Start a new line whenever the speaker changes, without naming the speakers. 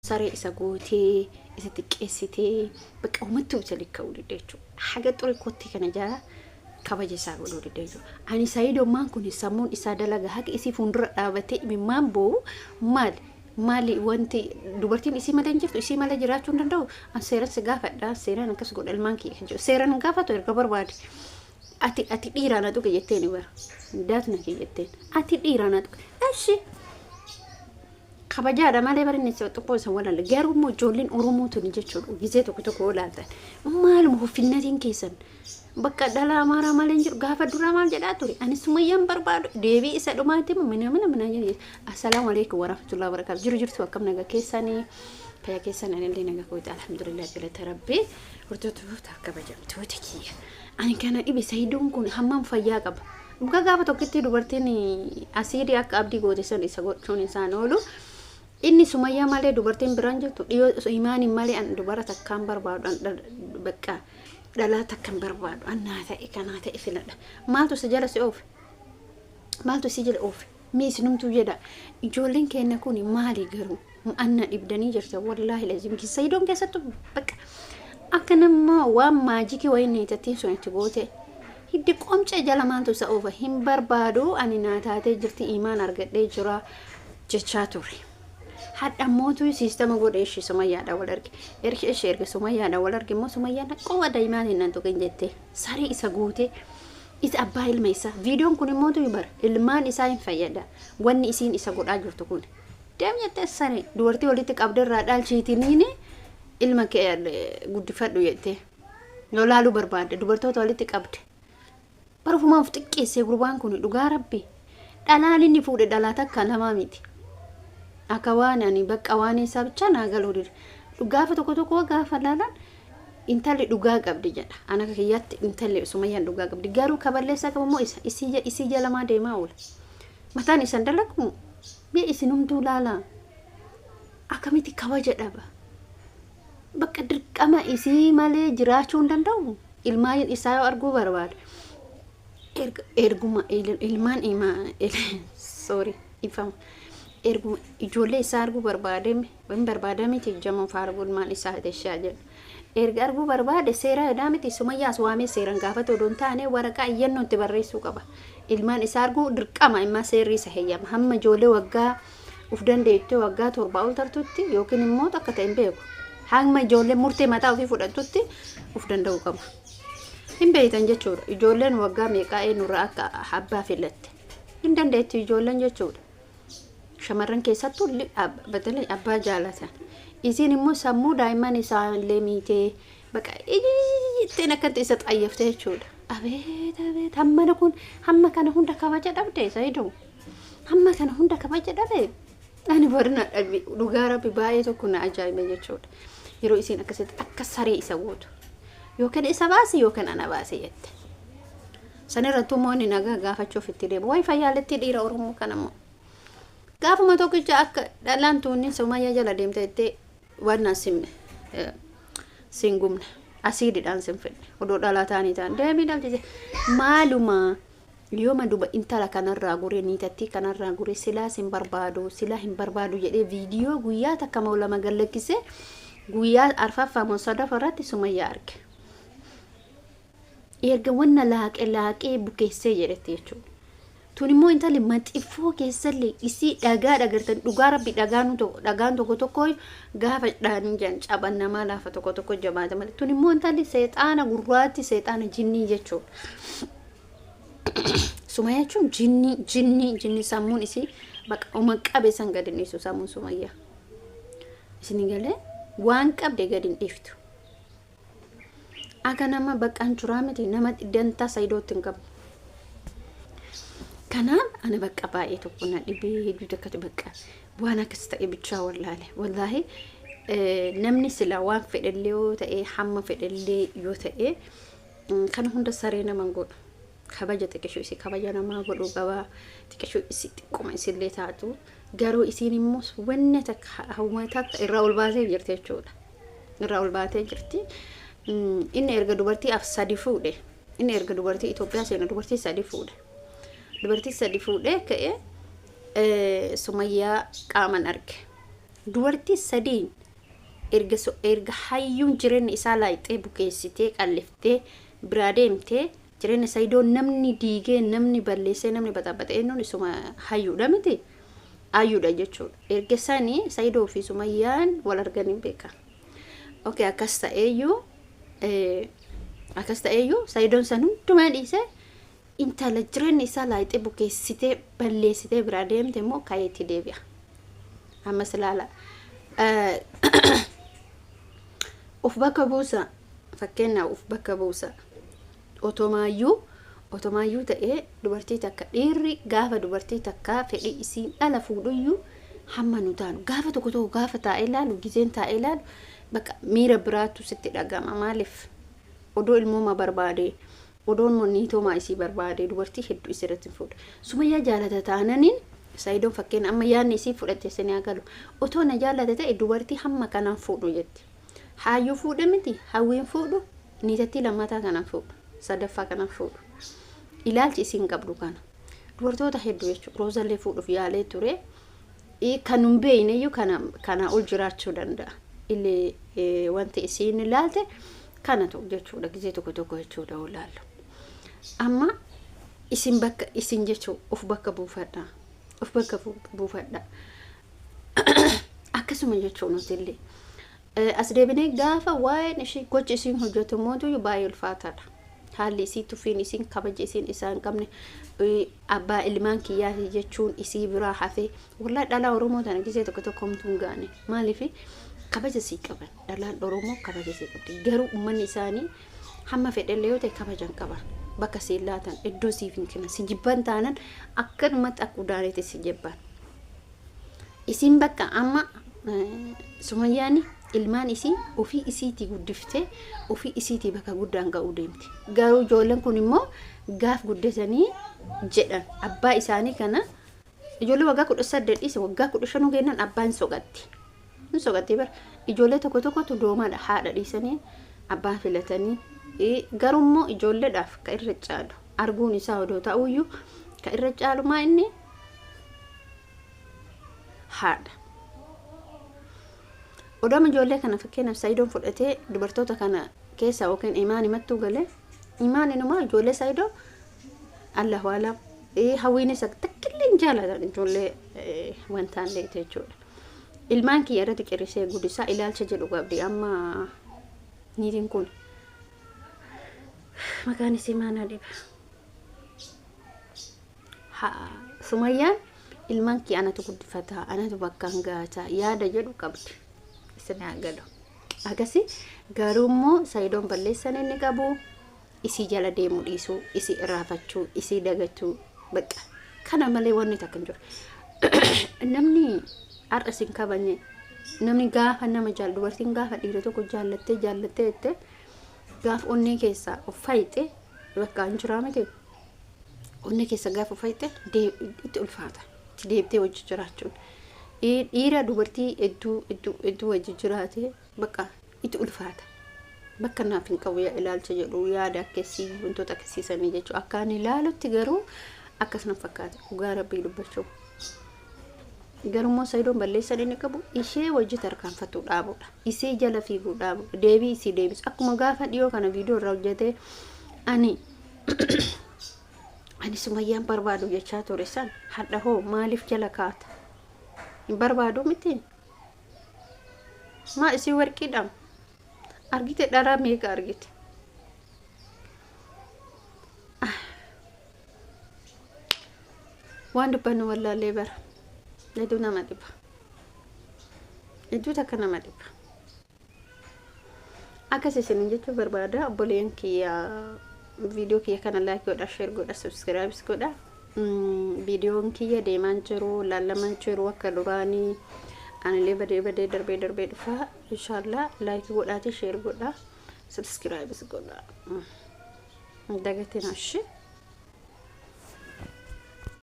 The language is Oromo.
saree isa gotee isa xiqqeessitee bakka uummattu jalika ulidde jechuudha. Haga xurii kotti kana jala kabaja isaa godhuu jechuudha. Ani saido maan kun sammuun isaa dalaga haqa isii fuuldura dhaabatee imimmaan boo'u maali wanti dubartiin isii malee hin jirtu isii malee jiraachuu hin danda'u. An seeran si gaafadha seeran akkas godha ilmaan kiyya jechuudha. Seeran gaafatu erga barbaade ati dhiiraan atu jetteen bara daatna jetteen ati dhiiraan atu ashi kabajaadha malee barinni tokko isa walaala garuu immoo ijoolleen oromoo tuni jechuudha gizee tokko olaatan maaluma hoffinnatiin keessan bakka dhalaa amaaraa malee hin jiru gaafa duraa maal jedhaa ture ani Sumayyaan barbaadu deebii isa dhumaatti mana jedhe assalaamu alaykum warahmatullahi wabarakatuh jirtu akkam naga keessanii fayyaa keessan illee naga kootii alhamdulillah galata rabbii hordoftoota kabajamtoota kiyya ani kana dhibe saidoon kun hammam fayyaa qaba dhugaa gaafa tokkitti dubartiin asiidii akka abdii goote san isa gochuun isaan oolu inni Sumayyaa malee dubartiin biraan jirtu dhiyoo imaanii malee an dubara takkaan barbaadu bakka dhalaa takkaan barbaadu annaa ta'e kanaa ta'e filadha maaltu si jala si oofe maaltu si jala oofe miisinumtuu jedha ijoolleen keenya kun maali garuu anna dhibdanii jirta wallaahi lazim saidoon keessattu bakka akka nama waan maajikii wayinni tattiin sun itti goote hiddi qomca jala maaltu isa oofa hin barbaadu ani naataatee jirti imaan argadhee jira jechaa ture. Hadda mootu sistema godhe ishii Sumayyaadha wal arge erga Sumayyaadha wal arge immoo Sumayyaan qofa daa'imaan hinnan tokko hin jette saree isa goote isa abbaa ilma isaa viidiyoon kun immoo bara ilmaan isaa hin fayyada wanni isiin isa godhaa jirtu kun deem jette saree dubartii walitti qabdarraa dhaalchiitiniin ilma kee guddifadhu jette lolaaluu barbaadde dubartoota walitti qabde barufumaaf xiqqeessee gurbaan kun dhugaa rabbi dhalaan inni fuudhe dhalaa takka lamaa miti. Akawan ani bakka waan isaa bicha naagaluu dira dhugaa tokko gaafa laalan intalli dhugaa qabdi jedha ana kiyyatti intalli Sumayyaan dhugaa qabdi garuu kaballeessa qabamoo isii jalamaa deemaa oola mataan isan dalagu bee isinumtuu laala akkamiti kabaja dhaba bakka dirqama isii malee jiraachuu hin danda'u ilmaan isaa arguu barbaada erguma ilmaan sorry ifama ergu ijoollee isaa arguu barbaade miti jamoo faarguun maal isaa teshaa jedhu erga arguu barbaade seera edaa miti Sumayyaas waamee seeran gaafate odoon taane waraqaa iyyannoo itti barreessuu qaba ilmaan isaa arguu dirqama imma seerri isa heeyyama hamma ijoollee waggaa uf dandeettee waggaa 7 ol tartutti yookiin immoo akka ta'e hin beeku hamma ijoollee murtee mataa ofii fudhattutti uf danda'u qaba hin beektan jechuudha ijoolleen waggaa meeqaa eenyurraa akka abbaa filatte hin dandeetti ijoolleen jechuudha. Shamarran keessattuu batalee abbaa jaalatan isiin immoo sammuu daa'imman isaa illee miitee bakka ittiin akkatti isa xayyaftee jechuudha abeet hamma kana hunda kabaja dhabde Saidoo hamma kana hunda kabaja dhabe ani barna dhabi dhugaa rabbi baay'ee tokko na ajaa'ibe jechuudha yeroo isiin akkasitti akka saree isa gootu yookaan isa baase yookaan ana baase jette sanirratti moonni nagaa gaafachuuf itti deemu way fayyaaletti dhiira oromoo kanammoo gaafuma tokkicha akka dhalaan tuunni Sumayyaa jala deemteetti waan singumna asiididhaan sinfedhe odoo dhalaa taanii ta'an deemii dhalchise maaluma yooma duba intala kanarraa guree niitatti kanarraa guree silaa hin barbaadu jedhee viidiyoo guyyaa takka lama gallakkise guyyaa arfaffaa sadafarratti Sumayyaa arge erga wanna laaqee bukeessee jedhetti jechuudha. Tuni immoo intalli maxifoo keessallee isii dhagaa dhagartan dhugaa rabbi dhagaan tokko gaafa dhaanii jan caban namaa laafa tokko jabaata malee tuni immoo intalli seexaana gurraatti seexaana jinnii jechuudha. Sumayyaa jechuun jinnii sammuun isii bakka uma qabe san gadi dhiisu sammuun Sumayyaa isin galee waan qabde gadi dhiiftu akka nama baqqaan turaa miti nama dantaa Saidootti hin qabu. Kanaan ana bakka baay'ee tokko na dhibee hedduu takkatu bakka waan akkas ta'e bichaa wallaahi namni sila waan fedhallee yoo ta'e hamma fedhallee yoo ta'e kana hunda saree naman godhu kabaja xiqqishuu isii kabaja namaa godhu qaba xiqqishuu isii xiqquma isillee taatu garuu isiin immoo wanna takka hawwataa irraa ol baatee jirti jechuudha irraa ol baatee jirti inni erga dubartii sadi fuudhe inni erga dubartii Itoophiyaa seena dubartii sadi fuudhe. Dubartii sadi fuudhee ka'ee Sumayyaa qaaman arge dubartii sadiin erga hayyuun jireenya isaa laayixee bukeessitee qalliftee biraa deemtee jireenya saayidoo namni diigee namni balleessee namni baxaabbatee eenyuun isuma hayyuudha miti hayyuudha jechuudha. Erga sanii saayidoo fi Sumayyaan wal arganii beekan. Okay, akkas ta'eeyyuu saayidoon san hundumaa dhiisee intala jireenya isaa laayixee bukeessitee balleessitee biraa deemte immoo kaayetti deebi'a. Ammas ilaala. Of bakka buusa fakkeenyaaf of bakka buusa otomaayyuu ta'ee dubartii takka dhiirri gaafa dubartii takka fedhii isiin dhala fuudhuyyuu hamma nu taanu gaafa tokko gaafa taa'ee ilaalu gizeen taa'ee ilaalu bakka miira biraatu sitti dhagama. Maaliif odoo ilmooma barbaade odoon niitooma isii barbaade dubartii hedduu isirratti fuudha. Sumayyaa jaalata taananiin saayidoon fakkeenya amma yaadni isii fudhattee sanii agalu otoo na jaalata ta'e dubartii hamma kanaan fuudhu jetti. Hayyuu fuudha miti hawwiin fuudhu niitattii lammataa kanaan fuudhu sadaffaa kanaan fuudhu. Ilaalchi isiin qabdu kana dubartoota hedduu jechuudha. Roozallee fuudhuuf yaalee ture kan hin beekneyyuu kana ol jiraachuu danda'a. Illee wanti isiin ilaalte kana ta'u jechuudha. Gizee tokko jechuudha olaallu. Amma isin bakka isin jechuudha of bakka buufadha. Akkasuma jechuun nuti illee as deebinee gaafa waa'een ishii gocha isiin hojjetu mootu baay'ee ulfaataadha. Haalli isii tuffiin isiin kabaja isiin isaan qabne abbaa ilmaan kiyyaati jechuun isii biraa hafee wallaahi dhalaa Oromoo tana gizee tokko homtuu hin gaane. Maaliif kabaja isii qaban dhalaan Oromoo kabaja isii qabdi. Garuu uummanni isaanii hamma fedhellee yoo ta'e kabajan qaban. Bakka si laatan iddoo siif hin kennan si jibban taanan akkanumatti akka udaaneeti si jibban. Isin bakka amma Sumayyaani ilmaan isii ofii isiitii guddiftee ofii isiitii bakka guddaan ga'uu deemti. Garuu ijoolleen kun immoo gaaf guddatanii jedhan abbaa isaanii kana ijoollee waggaa 18 dhiise waggaa 15 kennan abbaan soqatti. Hin soqatti bara ijoollee tokkotu doomaadha haadha dhiisanii abbaan filatanii. Garuu immoo ijoolleedhaaf ka irra caalu arguun isaa odoo ta'uyyuu ka irra caalu maa inni haadha. Odoom ijoollee kana fakkeenyaaf saayidoon fudhatee dubartoota kana keessa yookiin imaan himattuu galee imaan inumaa ijoollee saayidoo Allah waala hawwiin isa takkillee jaalatan ijoollee wantaan leete jechuudha. Ilmaan kiyya irratti qirrisee guddisaa ilaalcha jedhu qabdi amma niitiin kun. Maqaan isii maana dhiba. Sumayyaan ilmaan kiyya anatu guddifata anatu bakkaan gaata yaada jedhu qabdi. Isin agalu. Agasi garuu immoo saayidoon balleessan inni qabu isii jala deemuu dhiisuu isii irraafachuu isii dagachuu bakka kana malee wanni takka hin jiru. Namni har'a sin kabanye namni gaafa nama jaal dubartiin gaafa dhiira tokko jaallattee jettee gaaf onnee keessa uffayte bakka hin jiraa miti. Onnee keessa gaaf uffayte itti ulfaata. Itti deebitee wajji jiraachuun. Dhiira dubartii iddoo wajji jiraate bakka itti ulfaata. Bakka naaf hin qabu ilaalcha jedhu yaada akkasii wantoota akkasiisanii jechuudha. Akkaan ilaalutti garuu akkasuma fakkaata. Dhugaa Rabbii dubbachuu. Garuu immoo saayidoon balleessan inni qabu ishee wajji tarkaanfatu dhaabudha. Isee jala fiiguu dhaabudha. Deebii isii deebisu. Akkuma gaafa dhiyoo kana viidiyoo irraa hojjetee ani Sumayyaan barbaadu jechaa ture san hadha hoo maaliif jala kaata? Hin barbaadu miti. Maa isii warqiidhaan argite dharaa meeqa argite? Waan dubbannu wallaallee bara. Hedduu nama dhiba. Hedduu takka nama dhiba. Akkas isin jechuu barbaada. Obboleen kiyya viidiyoo kiyya kana like godha, share godha, subscribe godha. Viidiyoon kiyya deemaan jiru, lallaman jiru akka duraanii ani badee darbee dhufa. Inshallah like godhaati, share godha, subscribe godha. Dagatiin ashi.